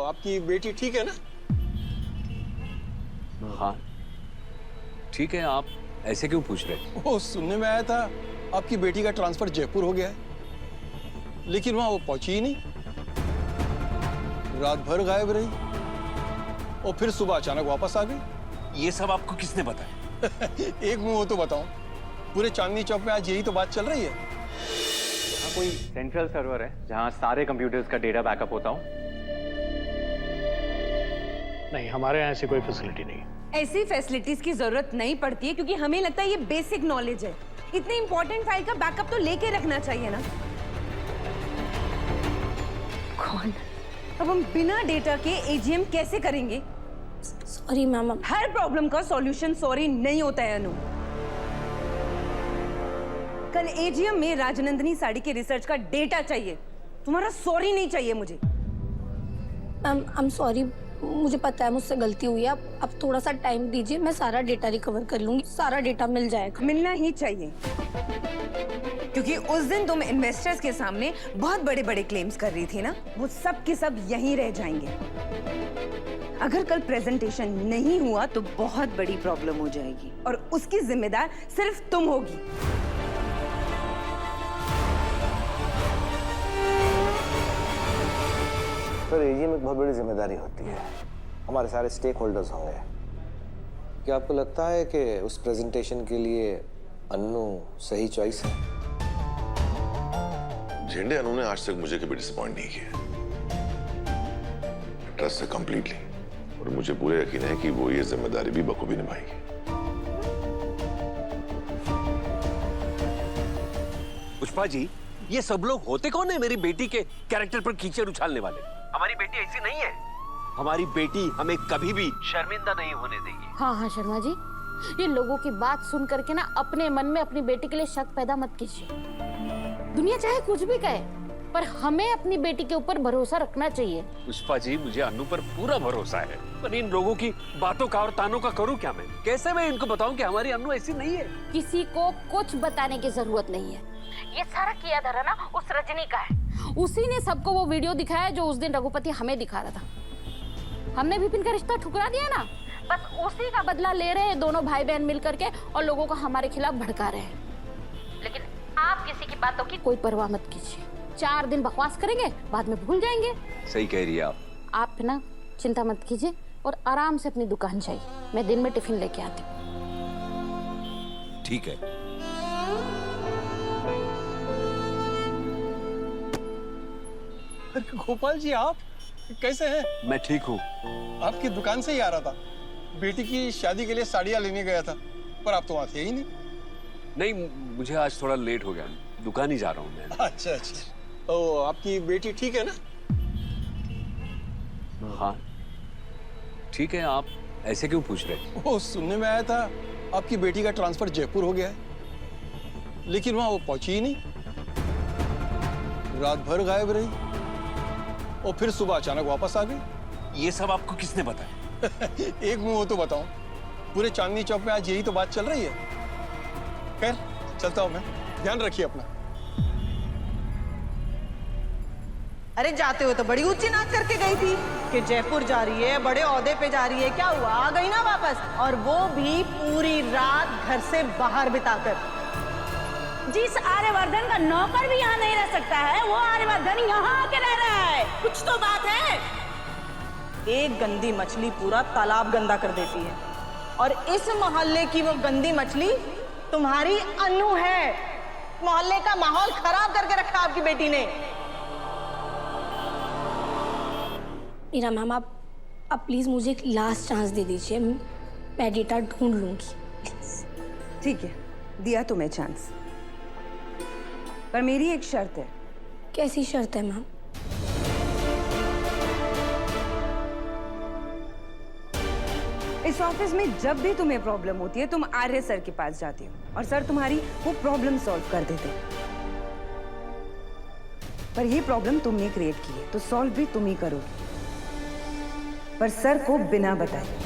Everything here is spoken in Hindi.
आपकी बेटी ठीक है ना? हाँ ठीक है। आप ऐसे क्यों पूछ रहे? वो सुनने में आया था आपकी बेटी का ट्रांसफर जयपुर हो गया है, लेकिन वहां वो पहुंची ही नहीं। रात भर गायब रही और फिर सुबह अचानक वापस आ गई। ये सब आपको किसने बताया? एक मुंह हो तो बताऊं, पूरे चांदनी चौक में आज यही तो बात चल रही है। यहाँ कोई सेंट्रल सर्वर है जहाँ सारे कंप्यूटर्स का डेटा बैकअप होता हो? नहीं, हमारे यहाँ ऐसी कोई फैसिलिटी नहीं है। ऐसी फैसिलिटीज की जरूरत नहीं पड़ती है क्योंकि हमें लगता है ये बेसिक नॉलेज है। इतनी इंपॉर्टेंट फाइल का बैकअप तो लेके रखना चाहिए ना। कौन? अब हम बिना डेटा के एजीएम कैसे करेंगे? Sorry ma'am. हर प्रॉब्लम का सॉल्यूशन सॉरी नहीं होता है अनु। कल एजीएम में राजनंदिनी साड़ी के रिसर्च का डेटा चाहिए, तुम्हारा सॉरी नहीं चाहिए मुझे। मैम आई एम सॉरी, मुझे पता है मुझसे गलती हुई है। अब थोड़ा सा टाइम दीजिए, मैं सारा डेटा रिकवर कर लूंगी। सारा डेटा मिल जाएगा। मिलना ही चाहिए क्योंकि उस दिन तुम इन्वेस्टर्स के सामने बहुत बड़े बड़े क्लेम्स कर रही थी ना, वो सब के सब यहीं रह जाएंगे। अगर कल प्रेजेंटेशन नहीं हुआ तो बहुत बड़ी प्रॉब्लम हो जाएगी और उसकी जिम्मेदार सिर्फ तुम होगी। सर, एजीएम एक बहुत बड़ी जिम्मेदारी होती है। हमारे सारे स्टेक होल्डर्स होंगे। क्या आपको लगता है कि उस प्रेजेंटेशन के लिए अन्नू सही चॉइस है? झेंडे अन्नू ने आज तक मुझे कभी डिसअपॉइंट नहीं किया। ट्रस्ट है कंप्लीटली, और मुझे पूरा यकीन है कि वो ये जिम्मेदारी भी बखूबी निभाएगी। पुष्पा जी, ये सब लोग होते कौन है मेरी बेटी के कैरेक्टर पर कीचड़ उछालने वाले? हमारी बेटी ऐसी नहीं है। हमारी बेटी हमें कभी भी शर्मिंदा नहीं होने देगी। हाँ शर्मा जी, ये लोगों की बात सुन करके ना अपने मन में अपनी बेटी के लिए शक पैदा मत कीजिए। दुनिया चाहे कुछ भी कहे, पर हमें अपनी बेटी के ऊपर भरोसा रखना चाहिए। पुष्पा जी, मुझे अन्नू पर पूरा भरोसा है, पर इन लोगों की बातों का और तानों का करूं क्या मैं? कैसे मैं इनको बताऊं कि हमारी अन्नू ऐसी नहीं है? किसी को कुछ बताने की जरूरत नहीं है। ये सारा किया धरा ना उस रजनी का है। उसी ने सबको वो वीडियो दिखाया जो उस दिन रघुपति हमें दिखा रहा था। हमने विपिन का रिश्ता ठुकरा दिया ना, बस उसी का बदला ले रहे हैं दोनों भाई बहन मिलकर के और लोगों को हमारे खिलाफ भड़का रहे हैं। लेकिन आप किसी की बातों की कोई परवाह मत कीजिए। 4 दिन बकवास करेंगे, बाद में भूल जाएंगे। सही कह रही है आप ना चिंता मत कीजिए और आराम से अपनी दुकान जाइए। मैं दिन में टिफिन लेके आती हूँ। ठीक है। गोपाल जी, आप कैसे हैं? मैं ठीक हूँ। आपकी दुकान से ही आ रहा था। बेटी की शादी के लिए साड़ियाँ लेने गया था, पर आप तो वहाँ थे ही नहीं। नहीं, मुझे आज थोड़ा लेट हो गया, दुकान ही जा रहा हूँ मैं। अच्छा अच्छा। तो आपकी बेटी ठीक है ना? हाँ ठीक है। आप ऐसे क्यों पूछ रहे? वो सुनने में आया था आपकी बेटी का ट्रांसफर जयपुर हो गया है, लेकिन वहां वो पहुंची ही नहीं। रात भर गायब रही और फिर सुबह अचानक वापस आ गई। ये सब आपको किसने बताया? एक मुंह हो तो बताऊं, पूरे चांदनी चौक में आज यही तो बात चल रही है। खैर, चलता हूं मैं। ध्यान रखिए अपना। अरे जाते हुए तो बड़ी ऊंची नाच करके गई थी कि जयपुर जा रही है, बड़े ओहदे पे जा रही है। क्या हुआ? आ गई ना वापस, और वो भी पूरी रात घर से बाहर बिताकर। जिस आर्यवर्धन का नौकर भी यहाँ नहीं रह सकता है, वो आर्यवर्धन यहाँ आके रह रहा है। कुछ तो बात है। एक गंदी मछली पूरा तालाब गंदा कर देती है, और इस मोहल्ले की वो गंदी मछली तुम्हारी अन्नू है। मोहल्ले का माहौल खराब करके रखा आपकी बेटी ने। मीरा मैम, आप प्लीज मुझे एक लास्ट चांस दे दीजिए। मैं डेटा ढूंढ लूंगी। ठीक है, दिया तुम्हें चांस, पर मेरी एक शर्त है। कैसी शर्त है मैम? इस ऑफिस में जब भी तुम्हें प्रॉब्लम होती है, तुम आर्य सर के पास जाती हो और सर तुम्हारी वो प्रॉब्लम सॉल्व कर देते हैं। पर ये प्रॉब्लम तुमने क्रिएट की है, तो सॉल्व भी तुम ही करोगे, पर सर को बिना बताए।